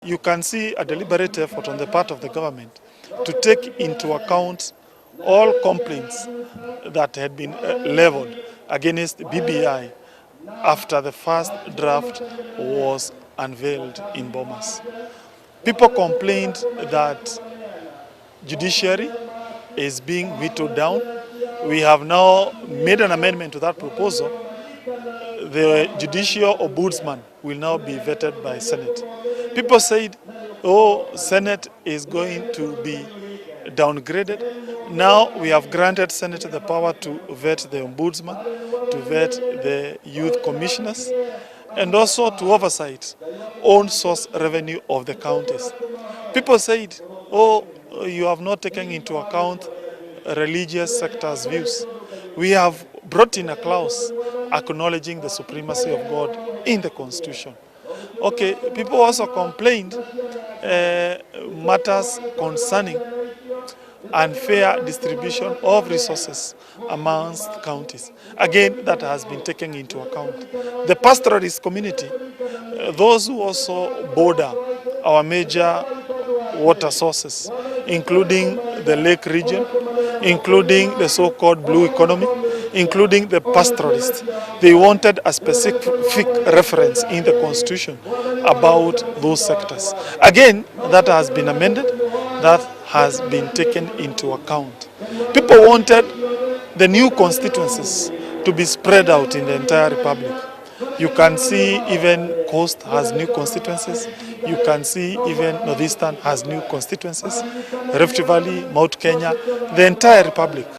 You can see a deliberate effort on the part of the government to take into account all complaints that had been leveled against BBI after the first draft was unveiled in Bomas. People complained that judiciary is being vetoed down. We have now made an amendment to that proposal. The judicial ombudsman will now be vetted by Senate. People said, oh, Senate is going to be downgraded. Now we have granted Senate the power to vet the ombudsman, to vet the youth commissioners, and also to oversight own source revenue of the counties. People said, oh, you have not taken into account religious sector's views. We have brought in a clause acknowledging the supremacy of God in the Constitution. Okay, people also complained matters concerning unfair distribution of resources amongst counties. Again, that has been taken into account. The pastoralist community, those who also border our major water sources, including the lake region, including the so-called blue economy, including the pastoralists. They wanted a specific reference in the Constitution about those sectors. Again, that has been amended, that has been taken into account. People wanted the new constituencies to be spread out in the entire republic. You can see even Coast has new constituencies. You can see even Northeastern has new constituencies. Rift Valley, Mount Kenya, the entire republic.